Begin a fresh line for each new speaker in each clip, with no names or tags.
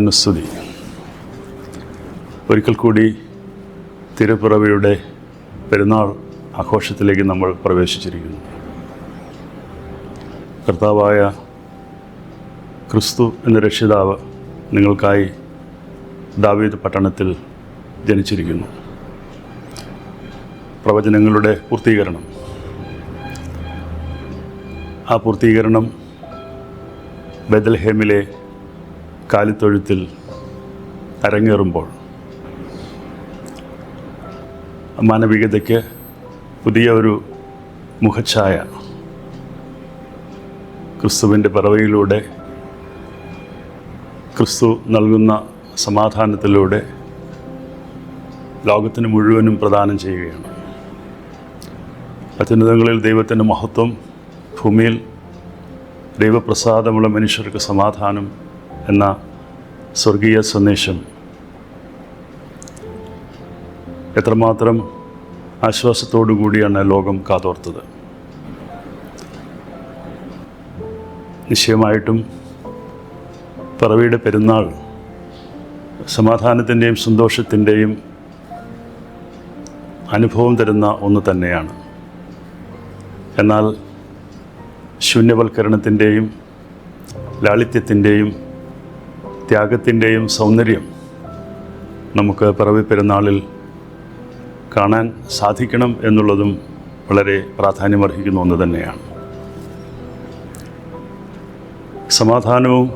ദൈവത്തിന് സ്തുതി. ഒരിക്കൽ കൂടി തിരുപ്പിറവിയുടെ പെരുന്നാൾ ആഘോഷത്തിലേക്ക് നമ്മൾ പ്രവേശിച്ചിരിക്കുന്നു. കർത്താവായ ക്രിസ്തു എന്ന രക്ഷിതാവ് നിങ്ങൾക്കായി ദാവീദ് പട്ടണത്തിൽ ജനിച്ചിരിക്കുന്നു. പ്രവചനങ്ങളുടെ പൂർത്തീകരണം. ആ പൂർത്തീകരണം ബെത്ലഹേമിലെ കാലിത്തൊഴുത്തിൽ അരങ്ങേറുമ്പോൾ മാനവികതയ്ക്ക് പുതിയ ഒരു മുഖഛായ ക്രിസ്തുവിൻ്റെ പിറവിയിലൂടെ, ക്രിസ്തു നൽകുന്ന സമാധാനത്തിലൂടെ ലോകത്തിന് മുഴുവനും പ്രദാനം ചെയ്യുകയാണ്. അത്യുന്നതങ്ങളിൽ ദൈവത്തിൻ്റെ മഹത്വം, ഭൂമിയിൽ ദൈവപ്രസാദമുള്ള മനുഷ്യർക്ക് സമാധാനം എന്ന സ്വർഗീയ സന്ദേശം എത്രമാത്രം ആശ്വാസത്തോടു കൂടിയാണ് ലോകം കാതോർത്തത്. നിശ്ചയമായിട്ടും പിറവിയുടെ പെരുന്നാൾ സമാധാനത്തിൻ്റെയും സന്തോഷത്തിൻ്റെയും അനുഭവം തരുന്ന ഒന്ന് തന്നെയാണ്. എന്നാൽ ശൂന്യവൽക്കരണത്തിൻ്റെയും ലാളിത്യത്തിൻ്റെയും ത്യാഗത്തിൻ്റെയും സൗന്ദര്യം നമുക്ക് പിറവി പെരുന്നാളിൽ കാണാൻ സാധിക്കണം എന്നുള്ളതും വളരെ പ്രാധാന്യമർഹിക്കുന്ന ഒന്ന് തന്നെയാണ്. സമാധാനവും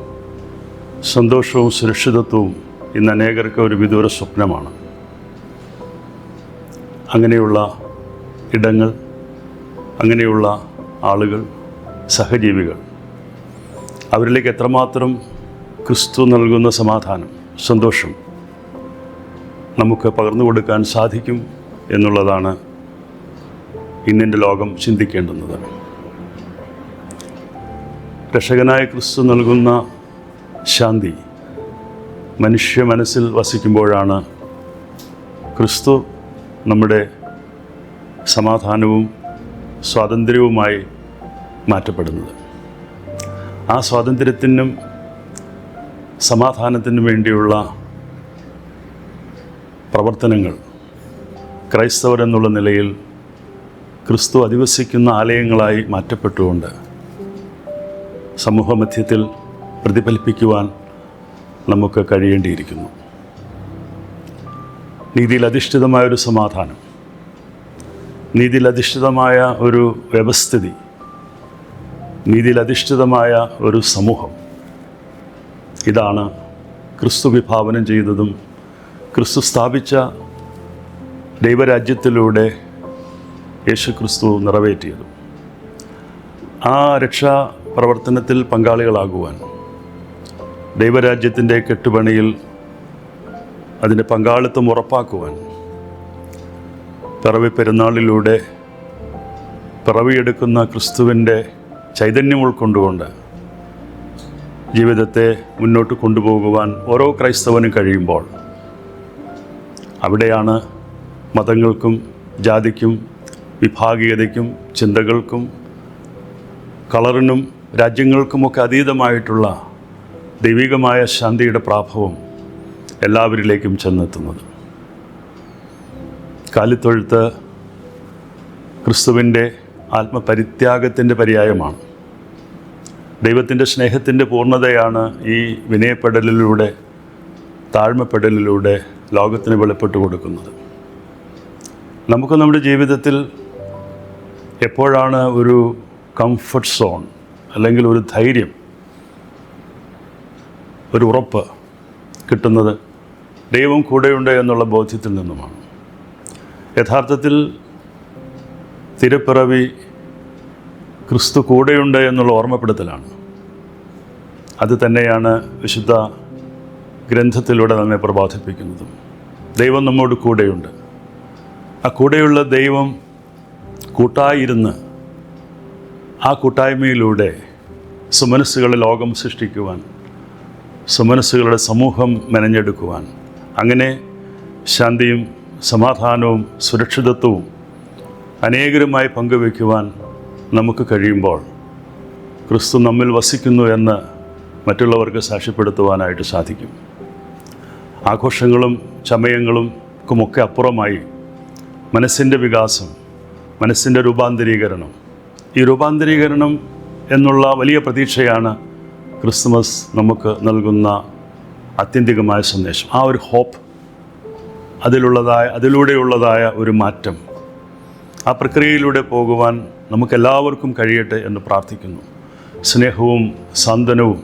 സന്തോഷവും സുരക്ഷിതത്വവും ഇന്ന് അനേകർക്ക് ഒരു വിദൂര സ്വപ്നമാണ്. അങ്ങനെയുള്ള ഇടങ്ങൾ, അങ്ങനെയുള്ള ആളുകൾ, സഹജീവികൾ, അവരിലേക്ക് എത്രമാത്രം ക്രിസ്തു നൽകുന്ന സമാധാനം, സന്തോഷം നമുക്ക് പകർന്നു കൊടുക്കാൻ സാധിക്കും എന്നുള്ളതാണ് ഇന്നിൻ്റെ ലോകം ചിന്തിക്കേണ്ടുന്നത്. രക്ഷകനായ ക്രിസ്തു നൽകുന്ന ശാന്തി മനുഷ്യ മനസ്സിൽ വസിക്കുമ്പോഴാണ് ക്രിസ്തു നമ്മുടെ സമാധാനവും സ്വാതന്ത്ര്യവുമായി മാറ്റപ്പെടുന്നത്. ആ സ്വാതന്ത്ര്യത്തിനും സമാധാനത്തിനും വേണ്ടിയുള്ള പ്രവർത്തനങ്ങൾ ക്രൈസ്തവരെന്നുള്ള നിലയിൽ ക്രിസ്തു അധിവസിക്കുന്ന ആലയങ്ങളായി മാറ്റപ്പെട്ടുകൊണ്ട് സമൂഹമധ്യത്തിൽ പ്രതിഫലിപ്പിക്കുവാൻ നമുക്ക് കഴിയേണ്ടിയിരിക്കുന്നു. നീതിയിലധിഷ്ഠിതമായൊരു സമാധാനം, നീതിയിലധിഷ്ഠിതമായ ഒരു വ്യവസ്ഥിതി, നീതിയിലധിഷ്ഠിതമായ ഒരു സമൂഹം, ഇതാണ് ക്രിസ്തു വിഭാവനം ചെയ്തതും ക്രിസ്തു സ്ഥാപിച്ച ദൈവരാജ്യത്തിലൂടെ യേശുക്രിസ്തു നിറവേറ്റിയതും. ആ രക്ഷാ പ്രവർത്തനത്തിൽ പങ്കാളികളാകുവാൻ, ദൈവരാജ്യത്തിൻ്റെ കെട്ടുപണിയിൽ അതിൻ്റെ പങ്കാളിത്തം ഉറപ്പാക്കുവാൻ പിറവി പെരുന്നാളിലൂടെ പിറവിയെടുക്കുന്ന ക്രിസ്തുവിൻ്റെ ചൈതന്യം ഉൾക്കൊണ്ടുകൊണ്ട് ജീവിതത്തെ മുന്നോട്ട് കൊണ്ടുപോകുവാൻ ഓരോ ക്രൈസ്തവനും കഴിയുമ്പോൾ, അവിടെയാണ് മതങ്ങൾക്കും ജാതിക്കും വിഭാഗീയതയ്ക്കും ചിന്തകൾക്കും കളറിനും രാജ്യങ്ങൾക്കുമൊക്കെ അതീതമായിട്ടുള്ള ദൈവികമായ ശാന്തിയുടെ പ്രാഭവം എല്ലാവരിലേക്കും ചെന്നെത്തുന്നത്. കാലിത്തൊഴുത്ത് ക്രിസ്തുവിൻ്റെ ആത്മപരിത്യാഗത്തിൻ്റെ പര്യായമാണ്. ദൈവത്തിൻ്റെ സ്നേഹത്തിൻ്റെ പൂർണ്ണതയാണ് ഈ വിനയപ്പെടലിലൂടെ, താഴ്മപ്പെടലിലൂടെ ലോകത്തിന് വെളിപ്പെട്ടു കൊടുക്കുന്നത്. നമുക്ക് നമ്മുടെ ജീവിതത്തിൽ എപ്പോഴാണ് ഒരു കംഫർട്ട് സോൺ അല്ലെങ്കിൽ ഒരു ധൈര്യം, ഒരു ഉറപ്പ് കിട്ടുന്നത്? ദൈവം കൂടെയുണ്ട് എന്നുള്ള ബോധ്യത്തിൽ നിന്നുമാണ്. യഥാർത്ഥത്തിൽ തിരുപ്പിറവി ക്രിസ്തു കൂടെയുണ്ട് എന്നുള്ള ഓർമ്മപ്പെടുത്തലാണ്. അത് തന്നെയാണ് വിശുദ്ധ ഗ്രന്ഥത്തിലൂടെ നമ്മെ പ്രബോധിപ്പിക്കുന്നതും. ദൈവം നമ്മോട് കൂടെയുണ്ട്. ആ കൂടെയുള്ള ദൈവം കൂട്ടായിരുന്ന് ആ കൂട്ടായ്മയിലൂടെ സുമനസ്സുകളുടെ ലോകം സൃഷ്ടിക്കുവാൻ, സുമനസ്സുകളുടെ സമൂഹം മെനഞ്ഞെടുക്കുവാൻ, അങ്ങനെ ശാന്തിയും സമാധാനവും സുരക്ഷിതത്വവും അനേകരുമായി പങ്കുവയ്ക്കുവാൻ നമുക്ക് കഴിയുമ്പോൾ ക്രിസ്തു നമ്മിൽ വസിക്കുന്നു എന്ന് മറ്റുള്ളവർക്ക് സാക്ഷ്യപ്പെടുത്തുവാനായിട്ട് സാധിക്കും. ആഘോഷങ്ങളും ചമയങ്ങൾക്കുമൊക്കെ അപ്പുറമായി മനസ്സിൻ്റെ വികാസം, മനസ്സിൻ്റെ രൂപാന്തരീകരണം, ഈ രൂപാന്തരീകരണം എന്നുള്ള വലിയ പ്രതീക്ഷയാണ് ക്രിസ്തുമസ് നമുക്ക് നൽകുന്ന ആത്യന്തികമായ സന്ദേശം. ആ ഒരു ഹോപ്പ്, അതിലൂടെയുള്ളതായ ഒരു മാറ്റം, ആ പ്രക്രിയയിലൂടെ പോകുവാൻ നമുക്കെല്ലാവർക്കും കഴിയട്ടെ എന്ന് പ്രാർത്ഥിക്കുന്നു. സ്നേഹവും സാന്ത്വനവും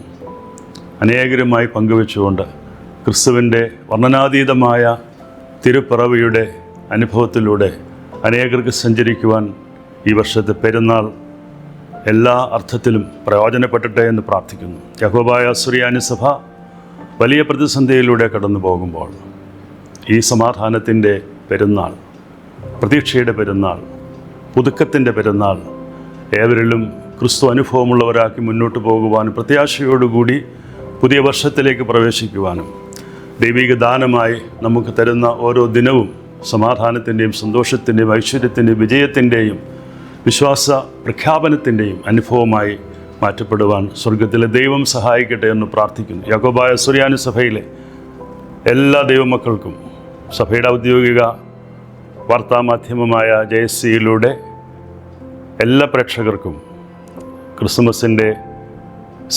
അനേകരുമായി പങ്കുവെച്ചുകൊണ്ട് ക്രിസ്തുവിൻ്റെ വർണ്ണനാതീതമായ തിരുപ്പിറവിയുടെ അനുഭവത്തിലൂടെ അനേകർക്ക് സഞ്ചരിക്കുവാൻ ഈ വർഷത്തെ പെരുന്നാൾ എല്ലാ അർത്ഥത്തിലും പ്രയോജനപ്പെടട്ടെ എന്ന് പ്രാർത്ഥിക്കുന്നു. യാക്കോബായ സുറിയാനി സഭ വലിയ പ്രതിസന്ധിയിലൂടെ കടന്നു പോകുമ്പോൾ ഈ സമാധാനത്തിൻ്റെ പെരുന്നാൾ, പ്രതീക്ഷയുടെ പെരുന്നാൾ, പുതുക്കത്തിൻ്റെ പെരുന്നാൾ ഏവരിലും ക്രിസ്തു അനുഭവമുള്ളവരാക്കി മുന്നോട്ട് പോകുവാനും പ്രത്യാശയോടുകൂടി പുതിയ വർഷത്തിലേക്ക് പ്രവേശിക്കുവാനും ദൈവിക ദാനമായി നമുക്ക് തരുന്ന ഓരോ ദിനവും സമാധാനത്തിൻ്റെയും സന്തോഷത്തിൻ്റെയും ഐശ്വര്യത്തിൻ്റെയും വിജയത്തിൻ്റെയും വിശ്വാസ പ്രഖ്യാപനത്തിൻ്റെയും അനുഭവമായി മാറ്റപ്പെടുവാൻ സ്വർഗത്തിലെ ദൈവം സഹായിക്കട്ടെ എന്ന് പ്രാർത്ഥിക്കുന്നു. യാക്കോബായ സുറിയാനി സഭയിലെ എല്ലാ ദൈവമക്കൾക്കും സഭയുടെ ഔദ്യോഗിക വാർത്താമാധ്യമമായ JSCയിലൂടെ എല്ലാ പ്രേക്ഷകർക്കും ക്രിസ്മസിൻ്റെ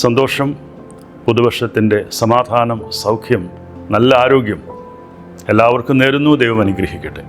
സന്തോഷം, പുതുവർഷത്തിൻ്റെ സമാധാനം, സൗഖ്യം, നല്ല ആരോഗ്യം എല്ലാവർക്കും നേരുന്നു. ദൈവം അനുഗ്രഹിക്കട്ടെ.